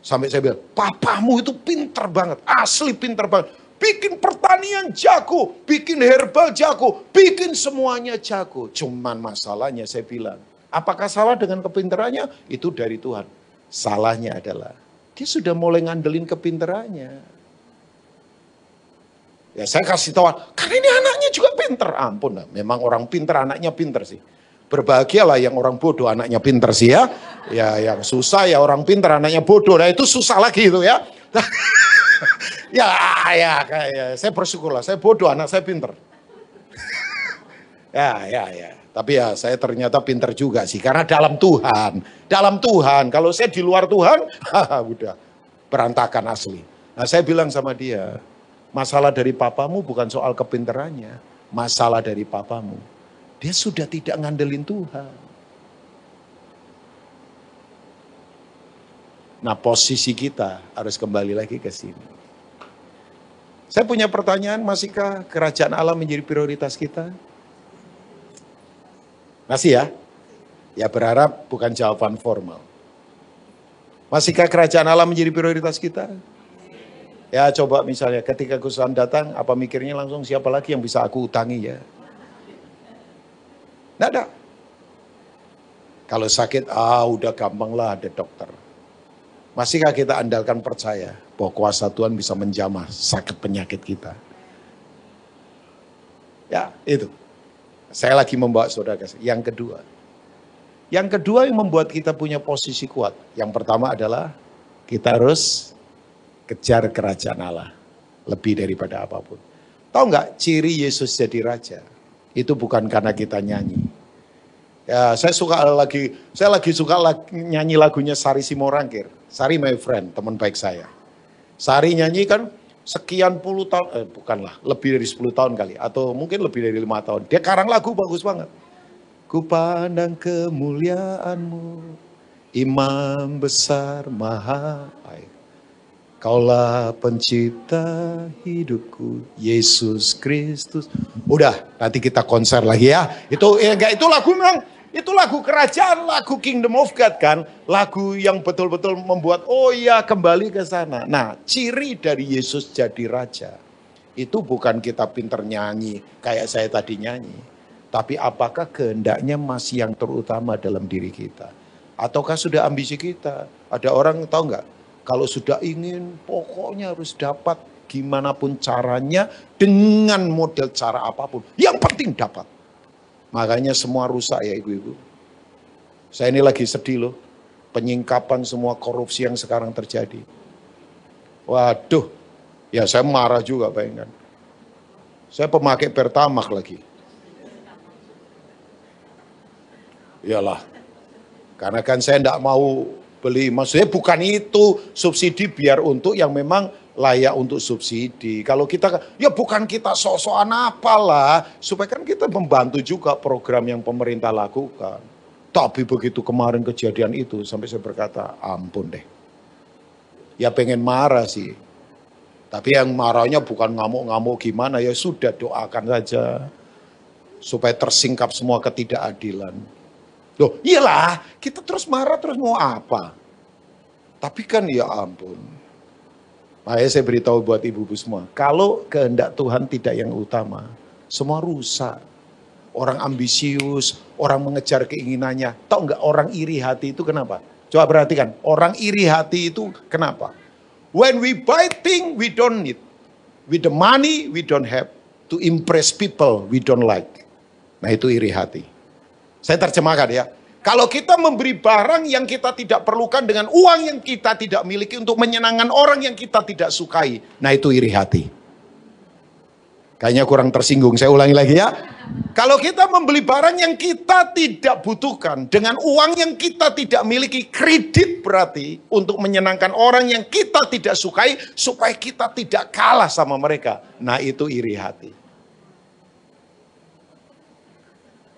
Sampai saya bilang, papamu itu pinter banget. Asli pinter banget. Bikin pertanian jago, bikin herbal jago, bikin semuanya jago. Cuman masalahnya saya bilang, apakah salah dengan kepinterannya? Itu dari Tuhan. Salahnya adalah, dia sudah mulai ngandelin kepinterannya. Ya saya kasih tahu, karena ini anaknya juga pinter. Ampun, memang orang pinter, anaknya pinter sih. Berbahagialah yang orang bodoh, anaknya pinter sih ya. Ya yang susah ya orang pinter, anaknya bodoh. Nah itu susah lagi itu ya. Ya, saya bersyukurlah, saya bodoh, anak saya pinter. Ya. Tapi ya saya ternyata pinter juga sih, karena dalam Tuhan. Kalau saya di luar Tuhan, udah berantakan asli. Nah saya bilang sama dia, masalah dari papamu bukan soal kepinterannya, masalah dari papamu. Dia sudah tidak ngandelin Tuhan. Nah posisi kita harus kembali lagi ke sini. Saya punya pertanyaan, masihkah kerajaan Allah menjadi prioritas kita? Masih ya? Ya berharap bukan jawaban formal. Masihkah kerajaan Allah menjadi prioritas kita? Ya coba misalnya ketika kesusahan datang, apa mikirnya langsung siapa lagi yang bisa aku utangi ya? Nggak ada. Kalau sakit, udah gampang lah ada dokter. Masihkah kita andalkan percaya bahwa kuasa Tuhan bisa menjamah sakit penyakit kita? Ya, itu. Saya lagi membawa saudara ke yang kedua. Yang kedua yang membuat kita punya posisi kuat. Yang pertama adalah kita harus kejar kerajaan Allah lebih daripada apapun. Tahu nggak ciri Yesus jadi raja? Itu bukan karena kita nyanyi. Ya, saya lagi suka nyanyi lagunya Sari Simorangkir. Sari my friend, teman baik saya. Sari nyanyi kan sekian puluh tahun, bukanlah, lebih dari 10 tahun kali. Atau mungkin lebih dari 5 tahun. Dia karang lagu bagus banget. Ku pandang kemuliaan-Mu, Imam besar maha baik. Kaulah pencipta hidupku, Yesus Kristus. Udah, nanti kita konser lagi ya. Itu lagu memang, itu lagu kerajaan, lagu Kingdom of God kan. Lagu yang betul-betul membuat, kembali ke sana. Nah, ciri dari Yesus jadi raja, itu bukan kita pinter nyanyi, kayak saya tadi nyanyi. Tapi apakah kehendaknya masih yang terutama dalam diri kita? Ataukah sudah ambisi kita? Ada orang tahu nggak? Kalau sudah ingin, pokoknya harus dapat gimana pun caranya, dengan model cara apapun. Yang penting dapat. Makanya semua rusak ya ibu-ibu. Saya ini lagi sedih loh. Penyingkapan semua korupsi yang sekarang terjadi. Waduh, ya saya marah juga bayangkan. Saya pemakai Pertamax lagi. Iyalah, karena kan saya enggak mau beli, maksudnya bukan itu subsidi biar untuk yang memang layak untuk subsidi. Kalau kita, ya bukan kita sok-sokan apalah, supaya kan kita membantu juga program yang pemerintah lakukan. Tapi begitu kemarin kejadian itu, sampai saya berkata, ampun deh. Ya pengen marah sih. Tapi yang marahnya bukan ngamuk-ngamuk gimana, ya sudah doakan saja. Supaya tersingkap semua ketidakadilan. Loh iyalah, kita terus marah terus mau apa? Tapi kan ya ampun. Makanya saya beritahu buat ibu-ibu semua, kalau kehendak Tuhan tidak yang utama, semua rusak. Orang ambisius, orang mengejar keinginannya. Tahu nggak orang iri hati itu kenapa? Coba perhatikan, orang iri hati itu kenapa? When we buy things we don't need. With the money we don't have. To impress people we don't like. Nah itu iri hati. Saya terjemahkan ya. Kalau kita memberi barang yang kita tidak perlukan dengan uang yang kita tidak miliki untuk menyenangkan orang yang kita tidak sukai. Nah itu iri hati. Kayaknya kurang tersinggung, saya ulangi lagi ya. Kalau kita membeli barang yang kita tidak butuhkan dengan uang yang kita tidak miliki, kredit berarti untuk menyenangkan orang yang kita tidak sukai supaya kita tidak kalah sama mereka. Nah itu iri hati.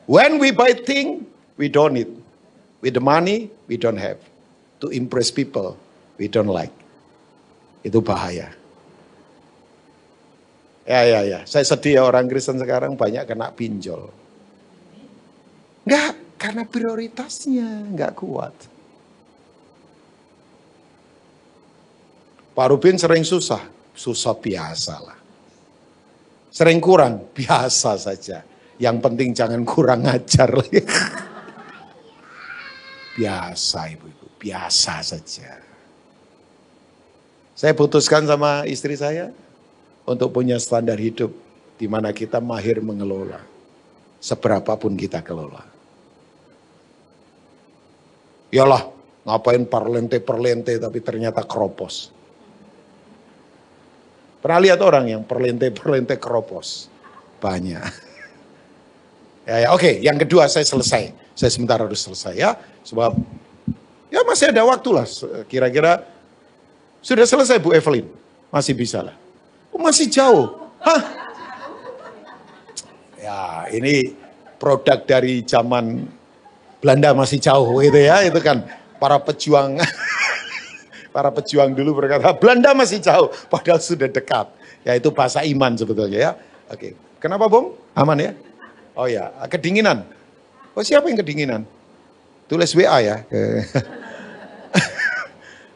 When we buy things we don't need. With the money we don't have. To impress people we don't like. Itu bahaya. Ya. Saya sedih ya orang Kristen sekarang banyak kena pinjol. Enggak, karena prioritasnya enggak kuat. Pak Rubin sering susah biasa lah. Sering kurang, biasa saja. Yang penting jangan kurang ajar. Biasa ibu-ibu, biasa saja. Saya putuskan sama istri saya untuk punya standar hidup di mana kita mahir mengelola. Seberapapun kita kelola. Yalah, ngapain perlente tapi ternyata keropos. Pernah lihat orang yang perlente keropos? Banyak. Ya, oke, yang kedua saya selesai. Saya sebentar harus selesai ya. Sebab ya masih ada waktu lah. Kira-kira sudah selesai Bu Evelyn. Masih bisa lah. Oh, masih jauh. Hah? Ya ini produk dari zaman Belanda masih jauh gitu ya. Itu kan para pejuang. Para pejuang dulu berkata Belanda masih jauh. Padahal sudah dekat. Ya itu bahasa iman sebetulnya ya. Oke. Kenapa Bung? Aman ya? Oh ya, kedinginan. Oh siapa yang kedinginan? Tulis WA ya.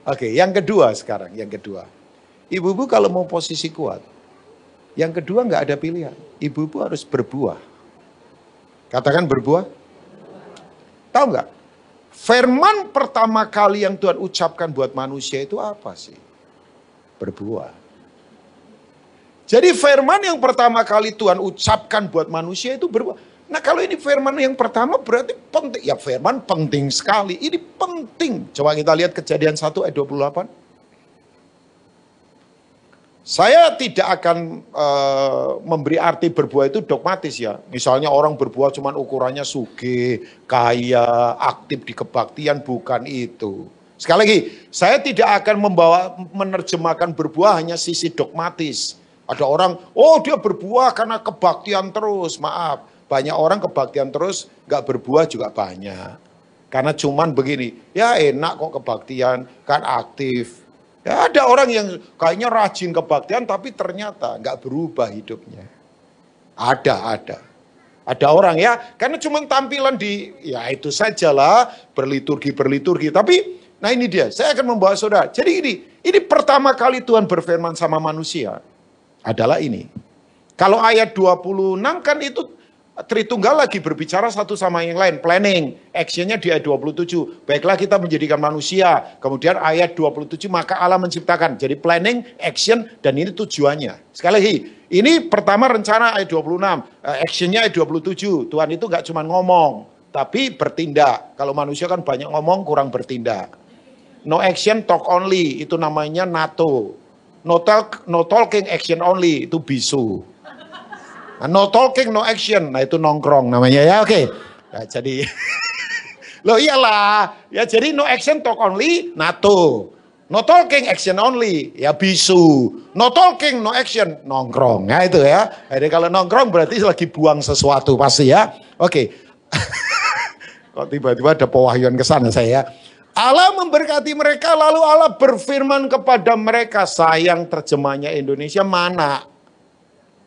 Oke, yang kedua sekarang, yang kedua. Ibu-ibu kalau mau posisi kuat, yang kedua nggak ada pilihan. Ibu-ibu harus berbuah. Katakan berbuah. Tahu nggak? Firman pertama kali yang Tuhan ucapkan buat manusia itu apa sih? Berbuah. Jadi firman yang pertama kali Tuhan ucapkan buat manusia itu berbuah. Nah kalau ini firman yang pertama berarti penting. Ya firman penting sekali. Ini penting. Coba kita lihat Kejadian 1 ayat 28. Saya tidak akan memberi arti berbuah itu dogmatis ya. Misalnya orang berbuah cuman ukurannya sugih, kaya, aktif di kebaktian. Bukan itu. Sekali lagi, saya tidak akan menerjemahkan berbuah hanya sisi dogmatis. Ada orang, oh dia berbuah karena kebaktian terus. Maaf, banyak orang kebaktian terus, gak berbuah juga banyak. Karena cuman begini, ya enak kok kebaktian, kan aktif. Ya ada orang yang kayaknya rajin kebaktian, tapi ternyata gak berubah hidupnya. Ada. Ada orang ya, karena cuman tampilan di, ya itu sajalah, berliturgi. Tapi, nah ini dia, saya akan membawa saudara. Jadi ini pertama kali Tuhan berfirman sama manusia. Adalah ini. Kalau ayat 26 kan itu Tritunggal lagi berbicara satu sama yang lain. Planning, actionnya di ayat 27. Baiklah kita menjadikan manusia. Kemudian ayat 27 maka Allah menciptakan. Jadi planning, action dan ini tujuannya. Sekali lagi, ini pertama rencana ayat 26. Actionnya ayat 27. Tuhan itu gak cuma ngomong. Tapi bertindak. Kalau manusia kan banyak ngomong kurang bertindak. No action, talk only. Itu namanya NATO. No talking, action only, itu bisu. Nah, no talking, no action, nah itu nongkrong namanya ya, oke. Nah, jadi Loh iyalah, ya jadi no action talk only, NATO. No talking, action only, ya bisu. No talking, no action, nongkrong. Nah itu ya. Jadi kalau nongkrong berarti lagi buang sesuatu pasti ya. Oke. Kok tiba-tiba ada pewahyuan ke sana saya. Allah memberkati mereka, lalu Allah berfirman kepada mereka. Sayang terjemahnya Indonesia mana?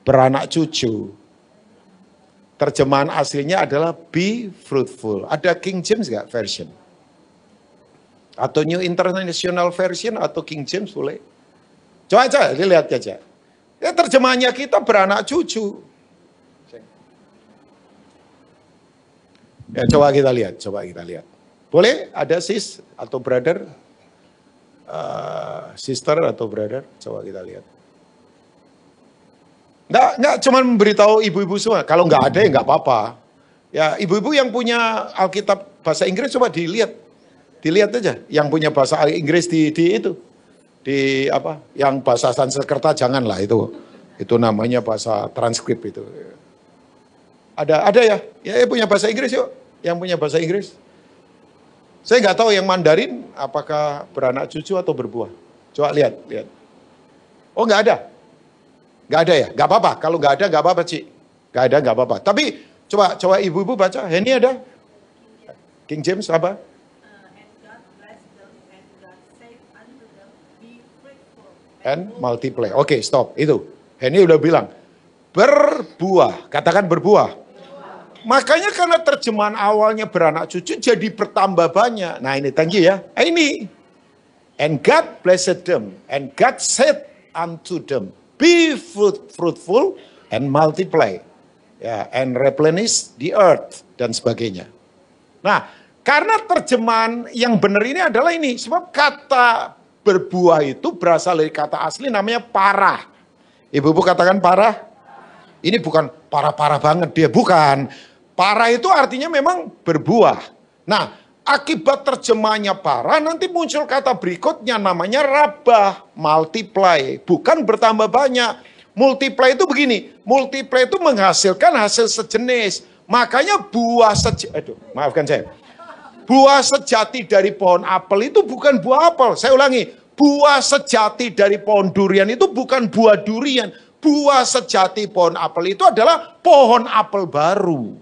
Beranak cucu. Terjemahan aslinya adalah be fruitful. Ada King James nggak version? Atau New International Version atau King James boleh. Coba aja, dilihat aja. Ya terjemahannya kita beranak cucu. Ya coba kita lihat, Boleh ada sis atau brother? Sister atau brother? Coba kita lihat. Nggak cuma memberitahu ibu-ibu semua. Kalau nggak ada ya nggak apa-apa. Ya ibu-ibu yang punya Alkitab bahasa Inggris coba dilihat. Dilihat aja, yang punya bahasa Inggris di itu, di apa, yang bahasa Sanskerta janganlah itu namanya bahasa transkrip itu. Ada ya, ya punya bahasa Inggris yuk, yang punya bahasa Inggris. Saya nggak tahu yang Mandarin apakah beranak cucu atau berbuah. Coba lihat. Oh nggak ada ya, nggak apa-apa. Kalau nggak ada nggak apa-apa Cik, nggak apa-apa. Tapi coba ibu-ibu baca, ini ada King James apa? And multiply. Oke, stop. Itu. Henny udah bilang. Berbuah. Katakan berbuah. Makanya karena terjemahan awalnya beranak cucu jadi bertambah banyak. Nah ini, thank you ya. Ini. And God blessed them. And God said unto them, be fruitful and multiply. Ya, and replenish the earth. Dan sebagainya. Nah, karena terjemahan yang benar ini adalah ini. Sebab kata berbuah itu berasal dari kata asli namanya parah. Ibu-ibu katakan parah. Ini bukan parah-parah banget dia, bukan. Parah itu artinya memang berbuah. Nah, akibat terjemahnya parah, nanti muncul kata berikutnya namanya rabah, multiply. Bukan bertambah banyak. Multiply itu begini, multiply itu menghasilkan hasil sejenis. Makanya buah maafkan saya. Buah sejati dari pohon apel itu bukan buah apel. Saya ulangi, buah sejati dari pohon durian itu bukan buah durian. Buah sejati pohon apel itu adalah pohon apel baru.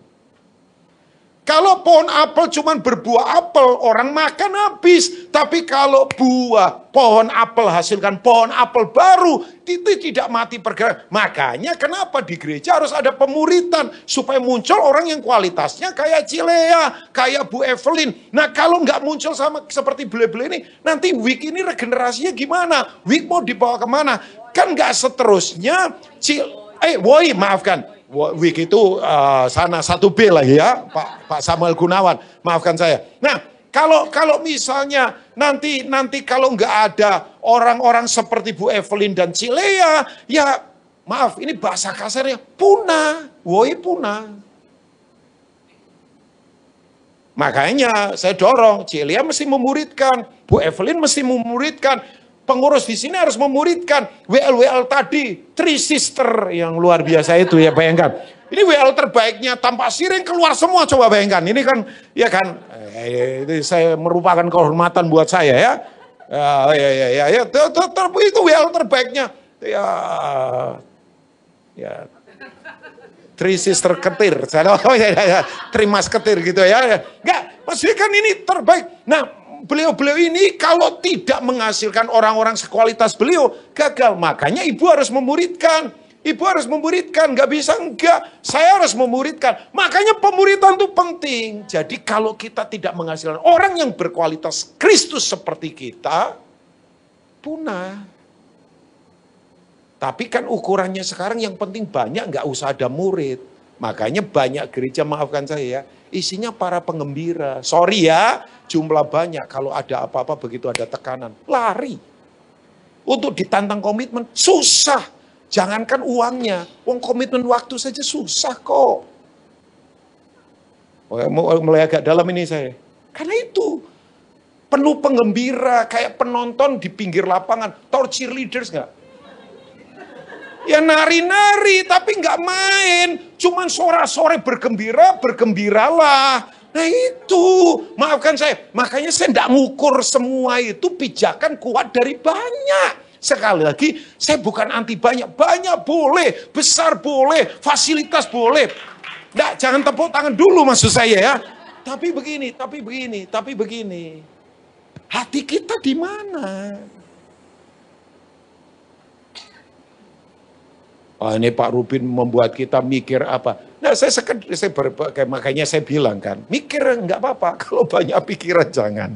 Kalau pohon apel cuma berbuah apel, orang makan habis. Tapi kalau buah pohon apel hasilkan pohon apel baru, itu tidak mati pergerakan. Makanya kenapa di gereja harus ada pemuritan. Supaya muncul orang yang kualitasnya kayak Cilea, kayak Bu Evelyn. Nah kalau nggak muncul sama seperti beliau-beliau ini, nanti week ini regenerasinya gimana? Week mau dibawa kemana? Kan nggak seterusnya. Maafkan. Week itu sana 1B lagi ya, Pak Samuel Gunawan, maafkan saya. Nah, kalau misalnya nanti kalau nggak ada orang-orang seperti Bu Evelyn dan Cilea, ya maaf, ini bahasa kasarnya punah, punah. Makanya saya dorong, Cilea mesti memuridkan, Bu Evelyn mesti memuridkan. Pengurus di sini harus memuridkan WL tadi, Three Sister yang luar biasa itu ya, bayangkan. Ini WL terbaiknya tanpa siring keluar semua, coba bayangkan. Ini kan, ya kan, itu saya merupakan kehormatan buat saya ya. Itu WL terbaiknya. Ya, Three Sister ketir, Trimas ketir gitu ya. Enggak, maksudnya kan ini terbaik. Nah, beliau-beliau ini kalau tidak menghasilkan orang-orang sekualitas beliau, gagal. Makanya ibu harus memuridkan. Ibu harus memuridkan, nggak bisa enggak. Saya harus memuridkan. Makanya pemuridan itu penting. Jadi kalau kita tidak menghasilkan orang yang berkualitas Kristus seperti kita, punah. Tapi kan ukurannya sekarang yang penting banyak, nggak usah ada murid. Makanya banyak gereja, maafkan saya ya, isinya para penggembira. Sorry ya, jumlah banyak. Kalau ada apa-apa begitu ada tekanan, lari. Untuk ditantang komitmen, susah. Jangankan uangnya, uang komitmen waktu saja susah kok. Mulai agak dalam ini saya. Karena itu, penuh penggembira, kayak penonton di pinggir lapangan. Tahu cheerleaders nggak? Ya nari-nari tapi nggak main. Cuman sore-sore bergembira, bergembiralah. Nah itu, maafkan saya, makanya saya tidak ngukur semua itu pijakan kuat dari banyak. Sekali lagi, saya bukan anti banyak, banyak boleh, besar boleh, fasilitas boleh. Nggak, jangan tepuk tangan dulu maksud saya ya. Tapi begini, tapi begini. Hati kita di mana? Oh, ini Pak Rubin membuat kita mikir apa? Nah, makanya saya bilang kan, mikir nggak apa-apa, kalau banyak pikiran jangan.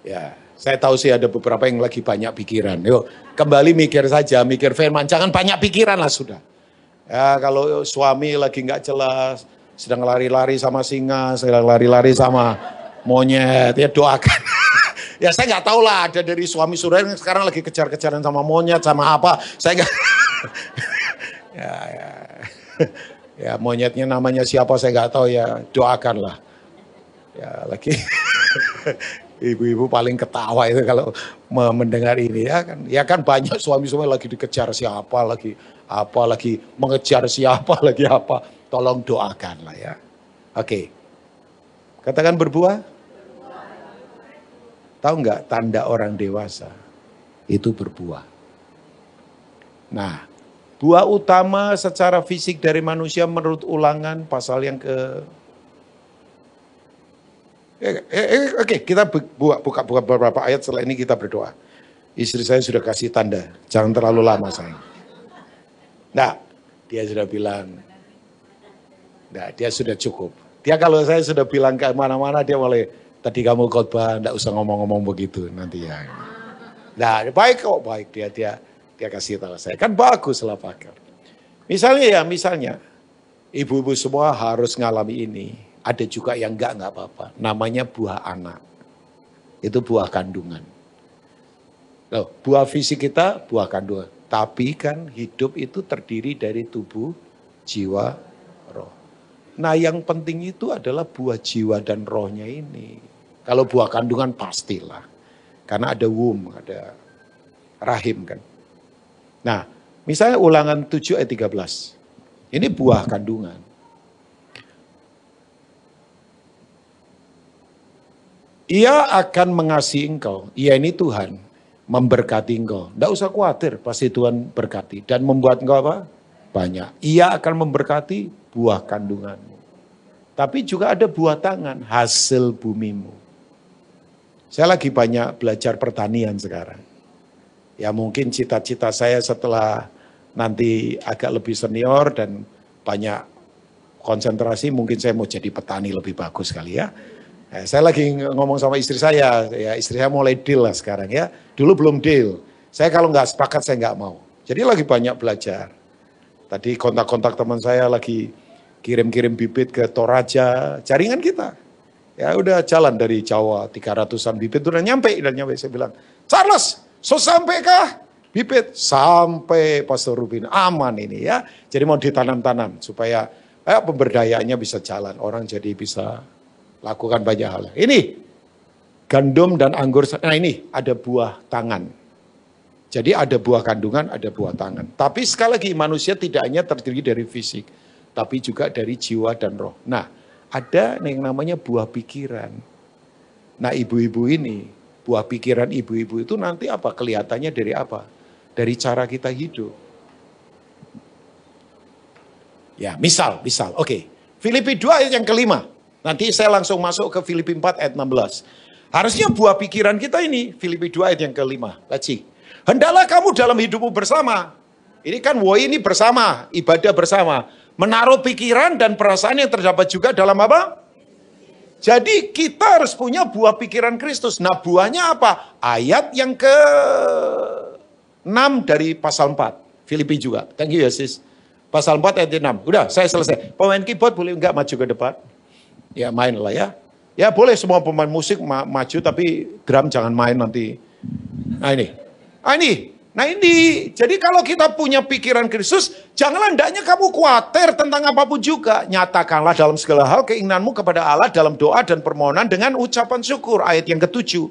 Ya, saya tahu sih ada beberapa yang lagi banyak pikiran. Yuk, kembali mikir saja, mikir firman, jangan banyak pikiran lah sudah. Ya, kalau suami lagi nggak jelas, sedang lari-lari sama singa, sedang lari-lari sama monyet, ya doakan. Ya saya nggak tahu lah, ada dari suami saudara yang sekarang lagi kejar-kejaran sama monyet, sama apa, saya nggak. ya monyetnya namanya siapa saya nggak tahu ya, doakan lah. Ya lagi, ibu-ibu paling ketawa itu kalau mendengar ini ya kan banyak suami-suami lagi dikejar siapa, lagi mengejar siapa, lagi apa, tolong doakan lah ya. Oke, katakan berbuah. Tahu nggak tanda orang dewasa? Itu berbuah. Nah, buah utama secara fisik dari manusia menurut Ulangan pasal yang Oke, kita buka beberapa ayat, setelah ini kita berdoa. Istri saya sudah kasih tanda, jangan terlalu lama sayang. Nah, dia sudah bilang, nah dia sudah cukup. Dia kalau saya sudah bilang ke mana-mana dia mulai, tadi kamu khotbah, enggak usah ngomong-ngomong begitu nanti ya. Nah, baik kok, baik dia kasih tahu saya. Kan bagus lah pakar. Misalnya, ibu-ibu semua harus ngalami ini. Ada juga yang enggak apa-apa. Namanya buah anak. Itu buah kandungan. Loh, buah fisik kita buah kandungan. Tapi kan hidup itu terdiri dari tubuh, jiwa, roh. Nah yang penting itu adalah buah jiwa dan rohnya ini. Kalau buah kandungan pastilah. Karena ada womb, ada rahim kan. Nah, misalnya Ulangan 7 ayat 13. Ini buah kandungan. Ia akan mengasihi engkau. Ia ini Tuhan memberkati engkau. Tidak usah khawatir, pasti Tuhan berkati. Dan membuat engkau apa? Banyak. Ia akan memberkati buah kandunganmu. Tapi juga ada buah tangan, hasil bumimu. Saya lagi banyak belajar pertanian sekarang. Ya mungkin cita-cita saya setelah nanti agak lebih senior dan banyak konsentrasi, mungkin saya mau jadi petani lebih bagus kali ya. Saya lagi ngomong sama istri saya, ya istri saya mulai deal lah sekarang ya. Dulu belum deal. Saya kalau nggak sepakat saya nggak mau. Jadi lagi banyak belajar. Tadi kontak-kontak teman saya lagi kirim-kirim bibit ke Toraja, jaringan kita. Ya udah jalan dari Jawa, 300-an bibit udah nyampe. Saya bilang, Charles, so sampaikah bibit? Sampai Pastor Rubin, aman ini ya. Jadi mau ditanam-tanam supaya pemberdayaannya bisa jalan. Orang jadi bisa lakukan banyak hal. Ini gandum dan anggur, nah ini ada buah tangan. Jadi ada buah kandungan, ada buah tangan. Tapi sekali lagi manusia tidak hanya terdiri dari fisik, tapi juga dari jiwa dan roh. Nah, ada yang namanya buah pikiran. Nah ibu-ibu ini, buah pikiran ibu-ibu itu nanti apa? Kelihatannya dari apa? Dari cara kita hidup. Ya misal, oke. Filipi 2 ayat yang kelima. Nanti saya langsung masuk ke Filipi 4 ayat 16. Harusnya buah pikiran kita ini, Filipi 2 ayat yang kelima. Let's see. Hendaklah kamu dalam hidupmu bersama. Ini kan ini bersama, ibadah bersama. Menaruh pikiran dan perasaan yang terdapat juga dalam apa? Jadi kita harus punya buah pikiran Kristus. Nah buahnya apa? Ayat yang ke-6 dari pasal 4. Filipi juga. Thank you ya sis. Pasal 4 ayat 6. Udah saya selesai. Pemain keyboard boleh enggak maju ke depan? Ya main lah ya. Ya boleh semua pemain musik maju tapi drum jangan main nanti. Nah ini, jadi kalau kita punya pikiran Kristus, janganlah hendaknya kamu khawatir tentang apapun juga. Nyatakanlah dalam segala hal keinginanmu kepada Allah dalam doa dan permohonan dengan ucapan syukur. Ayat yang ke-7.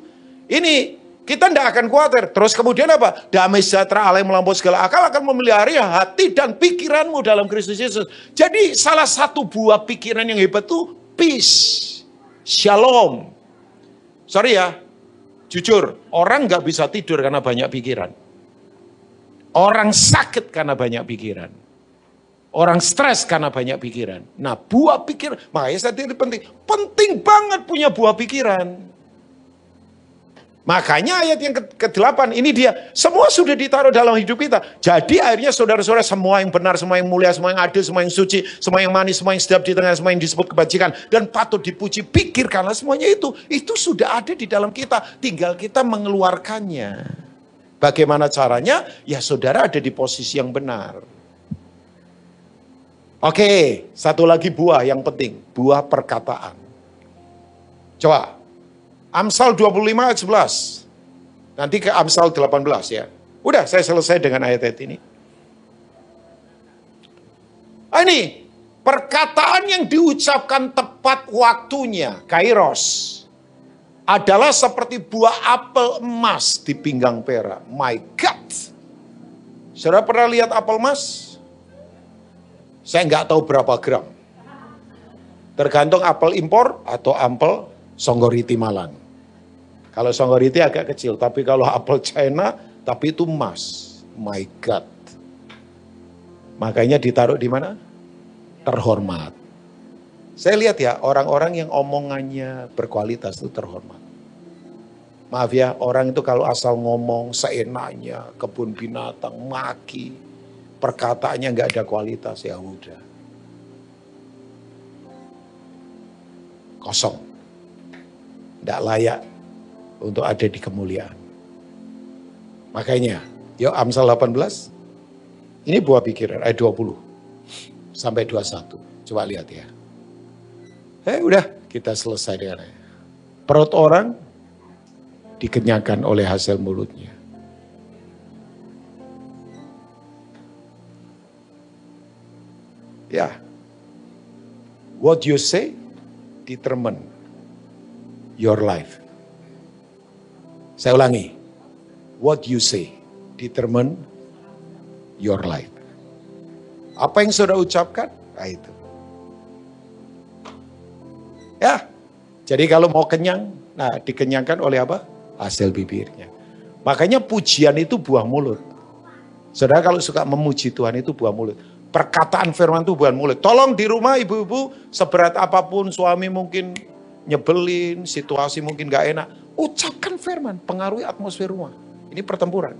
Ini Kita tidak akan khawatir. Terus kemudian apa? Damai sejahtera Allah yang melampaui segala akal akan memelihara hati dan pikiranmu dalam Kristus Yesus. Jadi salah satu buah pikiran yang hebat itu peace, shalom. Sorry ya, jujur, orang nggak bisa tidur karena banyak pikiran. Orang sakit karena banyak pikiran. Orang stres karena banyak pikiran. Nah, buah pikiran, makanya saya tadi penting. Penting banget punya buah pikiran. Makanya ayat yang ke-8, ini dia. Semua sudah ditaruh dalam hidup kita. Jadi akhirnya saudara-saudara, semua yang benar, semua yang mulia, semua yang adil, semua yang suci, semua yang manis, semua yang sedap di tengah, semua yang disebut kebajikan. Dan patut dipuji, pikirkanlah semuanya itu. Itu sudah ada di dalam kita. Tinggal kita mengeluarkannya. Bagaimana caranya? Ya saudara ada di posisi yang benar. Oke, satu lagi buah yang penting. Buah perkataan. Coba. Amsal 25 ayat 11. Nanti ke Amsal 18 ya. Udah, saya selesai dengan ayat-ayat ini. Ini, perkataan yang diucapkan tepat waktunya, kairos, adalah seperti buah apel emas di pinggang perak. My God. Saudara pernah lihat apel emas? Saya nggak tahu berapa gram. Tergantung apel impor atau apel Songgoriti Malang. Kalau Songgoriti agak kecil, tapi kalau apel China, tapi itu emas. My God. Makanya ditaruh di mana? Terhormat. Saya lihat ya, orang-orang yang omongannya berkualitas itu terhormat. Maaf ya, orang itu kalau asal ngomong seenaknya, kebun binatang, maki, perkataannya nggak ada kualitas, ya udah. Kosong. Tidak layak untuk ada di kemuliaan. Makanya, yuk Amsal 18. Ini buah pikiran, ayat 20 sampai 21. Coba lihat ya. Udah, kita selesai dengan ini. Perut orang dikenyangkan oleh hasil mulutnya. Ya. What you say determine your life. Saya ulangi. What you say determine your life. Apa yang saudara ucapkan? Nah itu. Ya. Jadi kalau mau kenyang, nah dikenyangkan oleh apa? Hasil bibirnya. Makanya pujian itu buah mulut. Saudara kalau suka memuji Tuhan itu buah mulut. Perkataan firman itu buah mulut. Tolong di rumah ibu-ibu, seberat apapun suami mungkin nyebelin, situasi mungkin gak enak. Ucapkan firman, pengaruhi atmosfer rumah. Ini pertempuran.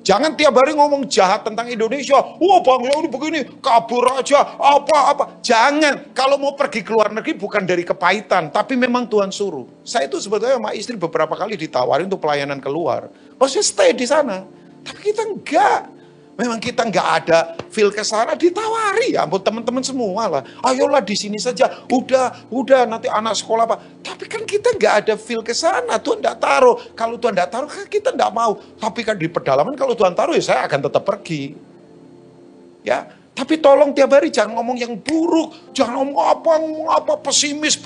Jangan tiap hari ngomong jahat tentang Indonesia. Wah bangsa ini begini, kabur aja, apa-apa. Jangan, kalau mau pergi ke luar negeri bukan dari kepahitan, tapi memang Tuhan suruh. Saya itu sebetulnya sama istri beberapa kali ditawarin untuk pelayanan keluar. Maksudnya stay di sana. Tapi kita enggak. Memang kita nggak ada feel ke sana, ditawari ya ampun teman-teman semua lah. Ayolah di sini saja, udah nanti anak sekolah apa. Tapi kan kita nggak ada feel ke sana, Tuhan nggak taruh. Kalau Tuhan nggak taruh kan kita nggak mau. Tapi kan di pedalaman kalau Tuhan taruh ya saya akan tetap pergi. Ya, tapi tolong tiap hari jangan ngomong yang buruk, jangan ngomong apa pesimis.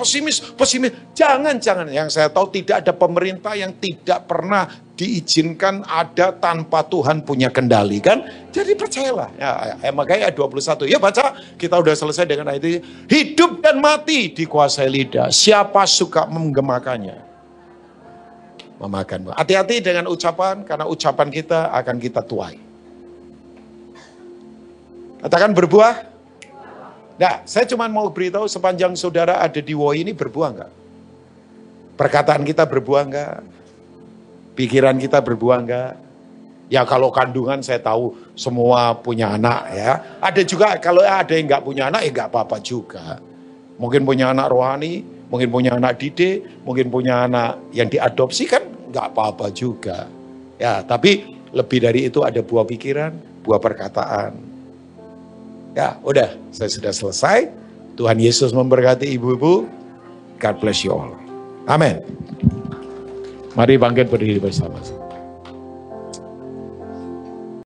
Jangan. Yang saya tahu tidak ada pemerintah yang tidak pernah diizinkan ada tanpa Tuhan punya kendali kan. Jadi percayalah. Ya, makanya ayat 21. Ya baca, kita udah selesai dengan ayat ini. Hidup dan mati dikuasai lidah. Siapa suka menggemakannya? Memakan. Hati-hati dengan ucapan, karena ucapan kita akan kita tuai. Katakan berbuah. Nah, saya cuma mau beritahu sepanjang saudara ada di WOI ini berbuah enggak? Perkataan kita berbuah enggak? Pikiran kita berbuah enggak? Ya kalau kandungan saya tahu semua punya anak ya. Ada juga kalau ada yang enggak punya anak ya enggak apa-apa juga. Mungkin punya anak rohani, mungkin punya anak didik, mungkin punya anak yang diadopsi kan enggak apa-apa juga. Ya, tapi lebih dari itu ada buah pikiran, buah perkataan. Ya, udah, saya sudah selesai. Tuhan Yesus memberkati ibu-ibu. God bless you all. Amin. Mari bangkit berdiri bersama-sama.